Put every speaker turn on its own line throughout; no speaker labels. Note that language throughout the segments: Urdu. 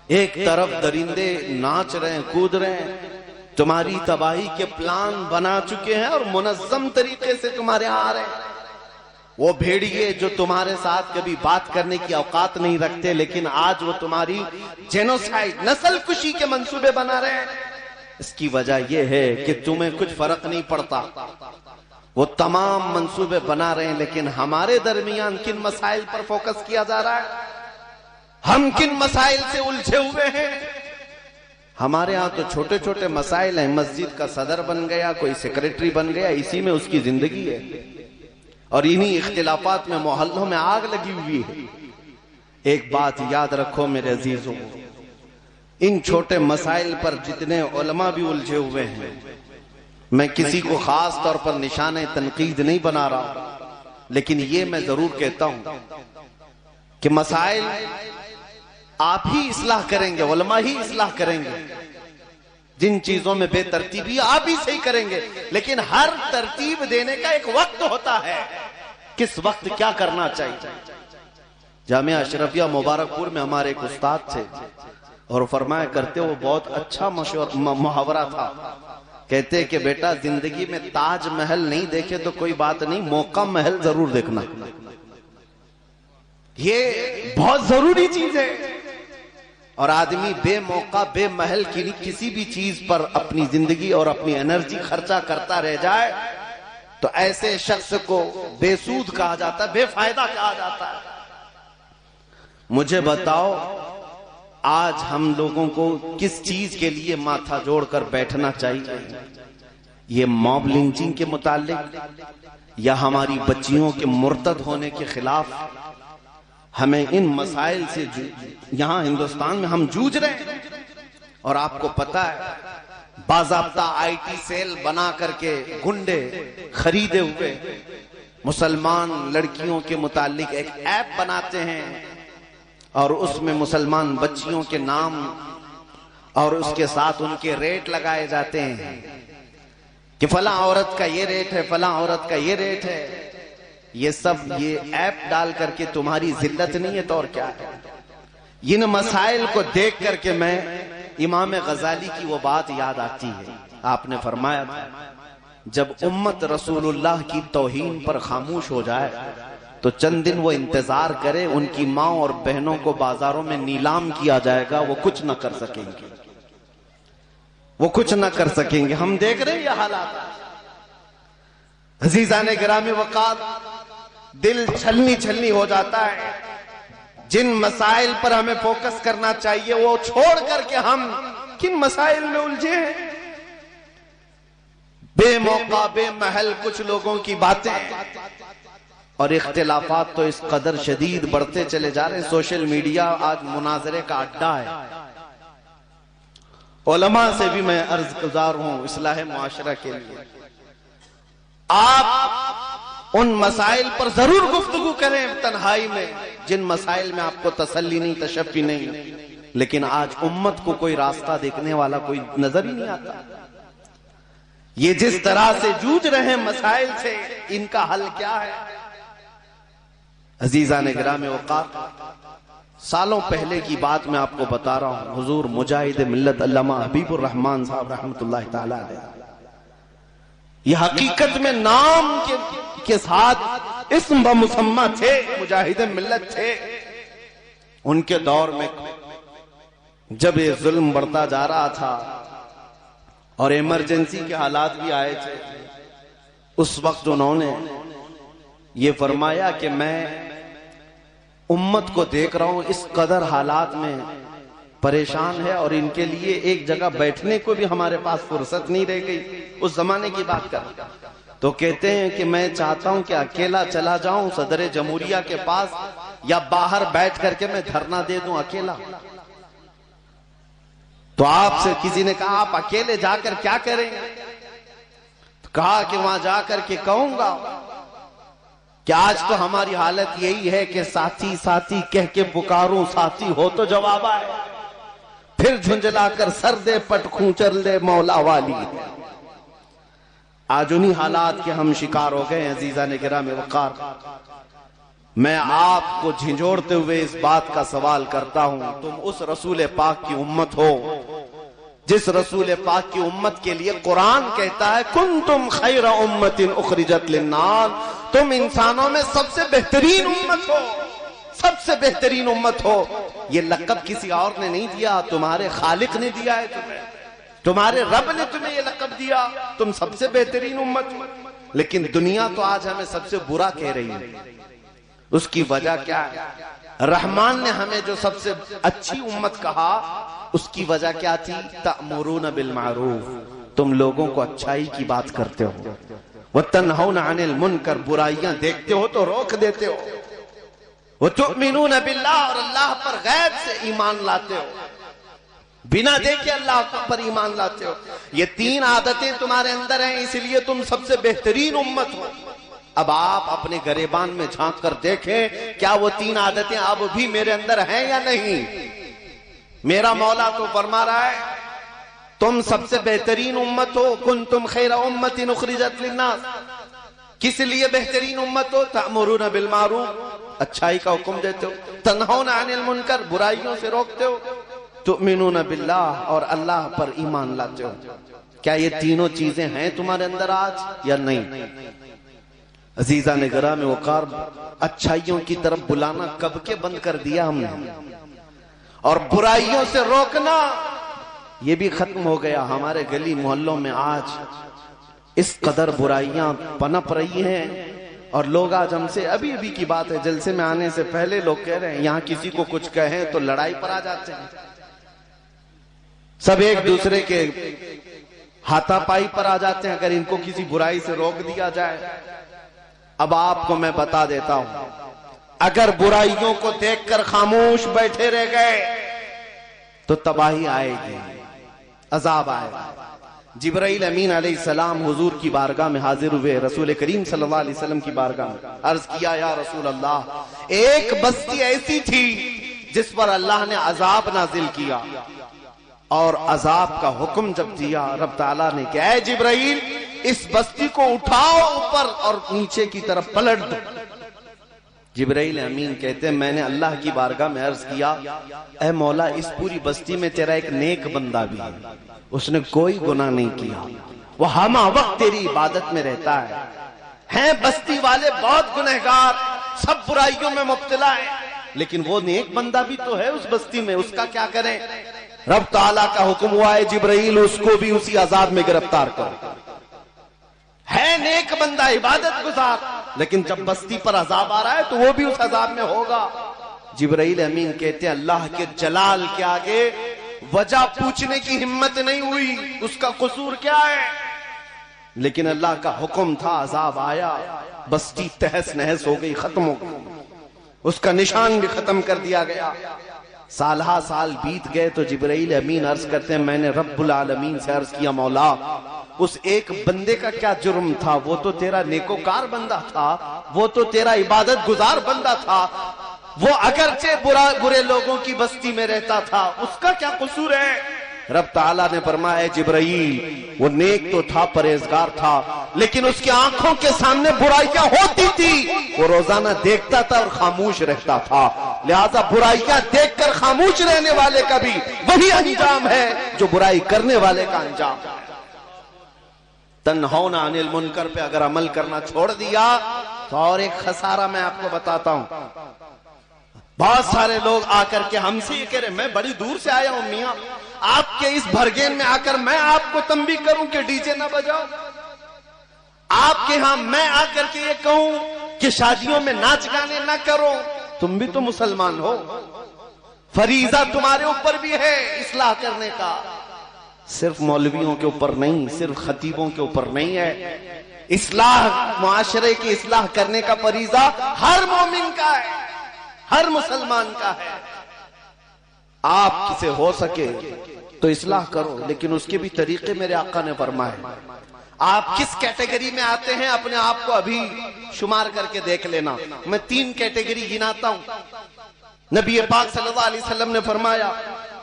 ایک طرف درندے ناچ رہے ہیں، کود رہے ہیں، تمہاری تباہی کے پلان بنا چکے ہیں اور منظم طریقے سے تمہارے آ رہے ہیں۔ وہ بھیڑیے جو تمہارے ساتھ کبھی بات کرنے کی اوقات نہیں رکھتے، لیکن آج وہ تمہاری جینوسائیڈ، نسل کشی کے منصوبے بنا رہے ہیں۔ اس کی وجہ یہ ہے کہ تمہیں کچھ فرق نہیں پڑتا۔ وہ تمام منصوبے بنا رہے ہیں، لیکن ہمارے درمیان کن مسائل پر فوکس کیا جا رہا ہے؟ ہم کن مسائل سے الجھے ہوئے ہیں؟ ہمارے ہاں تو چھوٹے چھوٹے مسائل ہیں، مسجد کا صدر بن گیا، کوئی سیکریٹری بن گیا، اسی میں اس کی زندگی ہے، اور انہی اختلافات میں محلوں میں آگ لگی ہوئی ہے۔ ایک بات یاد رکھو میرے عزیزوں، ان چھوٹے مسائل پر جتنے علماء بھی الجھے ہوئے ہیں، میں کسی کو خاص طور پر نشانہ تنقید نہیں بنا رہا، لیکن یہ میں ضرور کہتا ہوں کہ مسائل آپ ہی اصلاح کریں گے، علماء ہی اصلاح کریں گے۔ جن چیزوں میں بے ترتیبی آپ ہی صحیح کریں گے، لیکن ہر ترتیب دینے کا ایک وقت ہوتا ہے، کس وقت کیا کرنا چاہیے۔ جامعہ اشرفیہ مبارک پور میں ہمارے ایک استاد تھے، اور فرمایا کرتے وہ بہت اچھا محاورہ تھا، کہتے کہ بیٹا زندگی میں تاج محل نہیں دیکھے تو کوئی بات نہیں، موقع محل ضرور دیکھنا، یہ بہت ضروری چیز ہے۔ اور آدمی بے موقع بے محل کی کسی بھی چیز پر اپنی زندگی اور اپنی انرجی خرچہ کرتا رہ جائے تو ایسے شخص کو بے سود کہا جاتا ہے، بے فائدہ کہا جاتا ہے۔ مجھے بتاؤ آج ہم لوگوں کو کس چیز کے لیے ماتھا جوڑ کر بیٹھنا چاہیے؟ یہ موب لنچنگ کے متعلق یا ہماری بچیوں کے مرتد ہونے کے خلاف؟ ہمیں ان مسائل سے یہاں ہندوستان میں ہم جوجھ رہے ہیں، اور آپ کو پتہ ہے باضابطہ آئی ٹی سیل بنا کر کے گنڈے خریدے ہوئے مسلمان لڑکیوں کے متعلق ایک ایپ بناتے ہیں، اور اس میں مسلمان بچیوں کے نام اور اس کے ساتھ ان کے ریٹ لگائے جاتے ہیں کہ فلاں عورت کا یہ ریٹ ہے، فلاں عورت کا یہ ریٹ ہے۔ یہ سب یہ ایپ ڈال کر کے تمہاری ذلت نہیں ہے تو اور کیا ہے؟ ان مسائل کو دیکھ کر کے میں امام غزالی کی وہ بات یاد آتی ہے، آپ نے فرمایا تھا جب امت رسول اللہ کی توہین پر خاموش ہو جائے تو چند دن وہ انتظار کرے، ان کی ماں اور بہنوں کو بازاروں میں نیلام کیا جائے گا، وہ کچھ نہ کر سکیں گے، وہ کچھ نہ کر سکیں گے۔ ہم دیکھ رہے ہیں یہ حالات۔ عزیزان گرامی وقار، دل چھلنی چھلنی ہو جاتا ہے۔ جن مسائل پر ہمیں فوکس کرنا چاہیے وہ چھوڑ کر کے ہم کن مسائل میں الجھے ہیں؟ بے موقع بے محل کچھ لوگوں کی باتیں اور اختلافات تو اس قدر شدید بڑھتے چلے جا رہے ہیں۔ سوشل میڈیا آج مناظرے کا اڈا ہے۔ علماء سے بھی میں عرض گزار ہوں اصلاح معاشرہ کے لیے، آپ ان مسائل پر ضرور گفتگو کریں تنہائی میں جن مسائل میں آپ کو تسلی نہیں، تشفی نہیں، لیکن آج امت کو کوئی راستہ دیکھنے والا کوئی نظر ہی نہیں آتا۔ یہ جس طرح سے جوجھ رہے ہیں مسائل سے، ان کا حل کیا ہے؟ عزیزان گرامی وقار، سالوں پہلے کی بات میں آپ کو بتا رہا ہوں، حضور مجاہد ملت علامہ حبیب الرحمن صاحب رحمت اللہ تعالی علیہ، یہ حقیقت میں نام کے ساتھ اسم بمسمہ تھے، مجاہد ملت تھے۔ ان کے دور میں جب یہ ظلم بڑھتا جا رہا تھا اور ایمرجنسی کے حالات بھی آئے تھے، اس وقت انہوں نے یہ فرمایا کہ میں امت کو دیکھ رہا ہوں اس قدر حالات میں پریشان ہے، اور ان کے لیے ایک جگہ بیٹھنے کو بھی ہمارے پاس فرصت نہیں رہ گئی۔ اس زمانے کی بات کر تو کہتے ہیں کہ میں چاہتا ہوں کہ اکیلا چلا جاؤں صدر جمہوریہ کے پاس، یا باہر بیٹھ کر کے میں دھرنا دے دوں اکیلا۔ تو آپ سے کسی نے کہا آپ اکیلے جا کر کیا کریں؟ کہا کہ وہاں جا کر کے کہوں گا کہ آج تو ہماری حالت یہی ہے کہ ساتھی ساتھی کہہ کے پکاروں، ساتھی ہو تو جواب آئے، پھر جھنجلا کر سر دے پٹ کھونچر لے مولا والی۔ آج انہی حالات کے ہم شکار ہو گئے ہیں عزیزان گرامی وقار۔ میں آپ کو جھنجھوڑتے ہوئے اس بات کا سوال کرتا ہوں، تم اس رسول پاک کی امت ہو جس رسول پاک کی امت کے لیے قرآن کہتا ہے کنتم خیر امت اخرجت للناس، تم انسانوں میں سب سے بہترین امت ہو، سب سے بہترین امت ہو۔ یہ لقب کسی اور نے نہیں دیا، تمہارے خالق نے دیا ہے تمہیں، تمہارے رب نے تمہیں یہ لقب دیا، تم سب سے بہترین امت۔ لیکن دنیا تو آج ہمیں سب سے برا کہہ رہی ہے، اس کی وجہ کیا ہے؟ رحمان نے ہمیں جو سب سے اچھی امت کہا، اس کی وجہ کیا تھی؟ تأمرون بالمعروف، تم لوگوں کو اچھائی کی بات کرتے ہو، وتنہون عن المنکر، برائیاں دیکھتے ہو تو روک دیتے ہو، وتؤمنون باللہ، اور اللہ پر غیب سے ایمان لاتے ہو، بنا دیکھے اللہ پر ایمان لاتے ہو۔ یہ تین عادتیں تمہارے اندر ہیں، اس لیے تم سب سے بہترین امت ہو۔ اب آپ اپنے گریبان میں جھانک کر دیکھیں، کیا وہ تین عادتیں اب بھی میرے اندر ہیں یا نہیں؟ میرا مولا تو فرما رہا ہے تم سب سے بہترین امت ہو، کنتم خیر امت اخرجت للناس۔ کس لیے بہترین امت ہو؟ تأمرون بالمعروف، اچھائی کا حکم دیتے ہو، تنہون عن المنکر، برائیوں سے روکتے ہو، تؤمنون باللہ، اور اللہ پر ایمان لاتے ہو۔ کیا یہ تینوں چیزیں ہیں تمہارے اندر آج یا نہیں؟ عزیزان گرامی وقار، اچھائیوں کی طرف بلانا کب کے بند کر دیا ہم نے، اور برائیوں سے روکنا یہ بھی ختم ہو گیا۔ ہمارے گلی محلوں میں آج اس قدر برائیاں پنپ رہی ہیں، اور لوگ آج ہم سے، ابھی کی بات ہے، جلسے میں آنے سے پہلے لوگ کہہ رہے ہیں یہاں کسی کو کچھ کہیں تو لڑائی پر آ جاتے ہیں، سب ایک دوسرے کے ہاتھا پائی پر آ جاتے ہیں اگر ان کو کسی برائی سے روک دیا جائے۔ اب آپ کو میں بتا دیتا ہوں، اگر برائیوں کو دیکھ کر خاموش بیٹھے رہ گئے تو تباہی آئے گی، عذاب آئے گا۔ جبرائیل امین علیہ السلام حضور کی بارگاہ میں حاضر ہوئے، رسول کریم صلی اللہ علیہ وسلم کی بارگاہ میں عرض کیا، یا رسول اللہ، ایک بستی ایسی تھی جس پر اللہ نے عذاب نازل کیا، اور عذاب کا حکم جب دیا رب تعالیٰ نے کہ اے جبرائیل اس بستی کو اٹھاؤ اوپر اور نیچے کی طرف پلٹ دو۔ جبرائیل امین کہتے ہیں میں نے اللہ کی بارگاہ میں عرض کیا، اے مولا اس پوری بستی میں تیرا ایک نیک بندہ بھی ہے، اس نے کوئی گناہ نہیں کیا، وہ ہمہ وقت تیری عبادت میں رہتا ہے۔ ہیں بستی والے بہت گنہگار، سب برائیوں میں مبتلا ہیں، لیکن وہ نیک بندہ بھی تو ہے اس بستی میں، اس کا کیا کریں؟ رب تعالیٰ کا حکم ہوا ہے جبرائیل اس کو بھی اسی عذاب میں گرفتار کرو۔ ہے نیک بندہ، عبادت گزار، لیکن جب بستی پر عذاب آ رہا ہے تو وہ بھی اس عذاب میں ہوگا۔ جبرائیل امین کہتے ہیں اللہ کے جلال کے آگے وجہ پوچھنے کی ہمت نہیں ہوئی، اس کا قصور کیا ہے؟ لیکن اللہ کا حکم تھا، عذاب آیا، بستی تہس نہس ہو گئی، ختم ہو گئی، اس کا نشان بھی ختم کر دیا گیا۔ سالہ سال بیت گئے تو جبرائیل امین عرض کرتے ہیں میں نے رب العالمین سے عرض کیا، مولا اس ایک بندے کا کیا جرم تھا؟ وہ تو تیرا نیکوکار بندہ تھا، وہ تو تیرا عبادت گزار بندہ تھا، وہ اگرچہ برے لوگوں کی بستی میں رہتا تھا، اس کا کیا قصور ہے؟ رب تعالیٰ نے فرمایا جبرائیل وہ نیک تو تھا، پرہیزگار تھا، لیکن اس کی آنکھوں کے سامنے برائیاں ہوتی تھی، وہ روزانہ دیکھتا تھا اور خاموش رہتا تھا، لہذا برائیاں دیکھ کر خاموش رہنے والے کا بھی وہی انجام ہے جو برائی کرنے والے کا انجام ہے۔ تنہون عن المنکر پہ اگر عمل کرنا چھوڑ دیا تو اور ایک خسارہ میں آپ کو بتاتا ہوں۔ بہت سارے لوگ آ کر کے ہم سے یہ کہہ رہے میں بڑی دور سے آیا ہوں میاں، آپ کے اس بھرگین میں آ کر میں آپ کو تنبیہ کروں کہ ڈی جے نہ بجاؤ، آپ کے ہاں میں آ کر کے یہ کہوں کہ شادیوں میں ناچ گانے نہ کرو، تم بھی تو مسلمان ہو، فریضہ تمہارے اوپر بھی ہے اصلاح کرنے کا، صرف مولویوں کے اوپر نہیں، صرف خطیبوں کے اوپر نہیں ہے، اصلاح معاشرے کی اصلاح کرنے کا فریضہ ہر مومن کا ہے، ہر مسلمان کا ہے۔ آپ سے ہو سکے تو اصلاح کرو، لیکن اس کے بھی طریقے میرے آقا نے فرمائے۔ آپ کس کیٹیگری میں آتے ہیں اپنے آپ کو ابھی شمار کر کے دیکھ لینا۔ میں 3 کیٹیگری گناتا ہوں۔ نبی پاک صلی اللہ علیہ وسلم نے فرمایا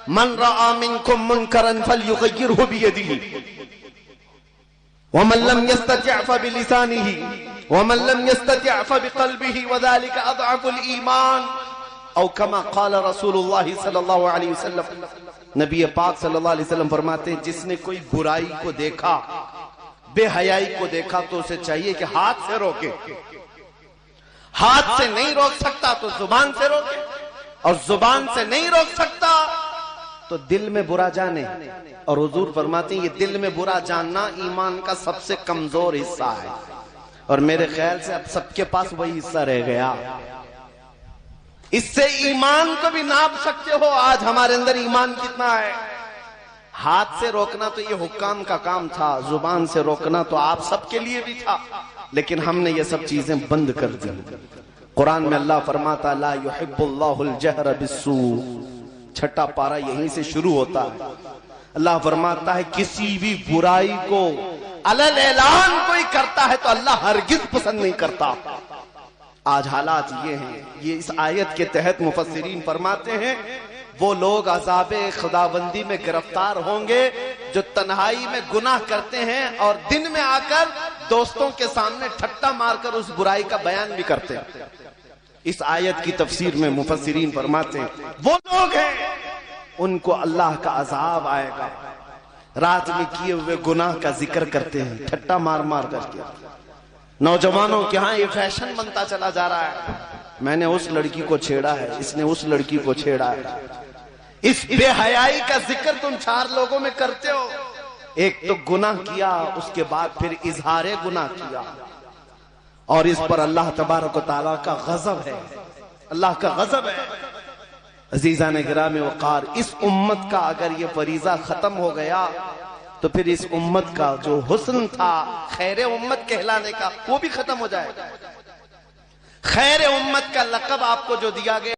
من رأى منکم منکرا فلیغیرہ بیدہ، وَمَن لَّمْ يَسْتَطِعْ فَبِلِسَانِهِ وَمَن لَّمْ يَسْتَطِعْ فَبِقَلْبِهِ وَذَلِكَ أَضْعَفُ الْإِيمَانِ او کما قال رسول اللہ صلی اللہ علیہ وسلم، نبی پاک صلی اللہ علیہ وسلم فرماتے ہیں جس نے کوئی برائی کو دیکھا، بے حیائی کو دیکھا، تو اسے چاہیے کہ ہاتھ سے روکے، ہاتھ سے نہیں روک سکتا تو زبان سے روکے، اور زبان سے نہیں روک سکتا تو دل میں برا جانے، اور حضور فرماتے ہیں یہ دل میں برا جاننا ایمان کا سب سے کمزور حصہ ہے، اور میرے خیال سے اب سب کے پاس وہی حصہ رہ گیا۔ اس سے ایمان کو بھی ناپ سکتے ہو آج ہمارے اندر ایمان کتنا ہے۔ ہاتھ سے روکنا تو یہ حکام کا کام تھا، زبان سے روکنا تو آپ سب کے لیے بھی تھا، لیکن ہم نے یہ سب چیزیں بند کر دی۔ قرآن میں اللہ فرماتا لا يحب اللہ الجہر بالسوء، چھٹا پارہ یہیں سے شروع ہوتا ہے۔ اللہ فرماتا ہے کسی بھی برائی کو علل اعلان کوئی کرتا ہے تو اللہ ہرگز پسند نہیں کرتا۔ آج حالات یہ ہیں، یہ اس آیت کے تحت مفسرین فرماتے ہیں وہ لوگ عذاب خداوندی میں گرفتار ہوں گے جو تنہائی میں گناہ کرتے ہیں اور دن میں آ کر دوستوں کے سامنے ٹھٹا مار کر اس برائی کا بیان بھی کرتے ہیں۔ اس آیت کی تفسیر میں مفسرین فرماتے ہیں وہ لوگ ہیں ان کو اللہ کا عذاب آئے گا، رات میں کیے ہوئے گناہ کا ذکر کرتے ہیں ٹھٹا مار مار کر کے۔ نوجوانوں کے ہاں یہ فیشن بنتا چلا جا رہا ہے، میں نے اس لڑکی کو چھیڑا ہے، اس نے اس لڑکی کو چھیڑا ہے۔ اس بے حیائی کا ذکر تم چار لوگوں میں کرتے ہو، ایک تو گناہ کیا، اس کے بعد پھر اظہار گناہ کیا، اور اس پر اللہ تبارک و تعالیٰ کا غضب ہے، اللہ کا غضب ہے۔ عزیزان گرام وقار، اس امت کا اگر یہ فریضہ ختم ہو گیا تو پھر اس امت کا جو حسن تھا خیر امت کہلانے کا وہ بھی ختم ہو جائے گا۔ خیر امت کا لقب آپ کو جو دیا گیا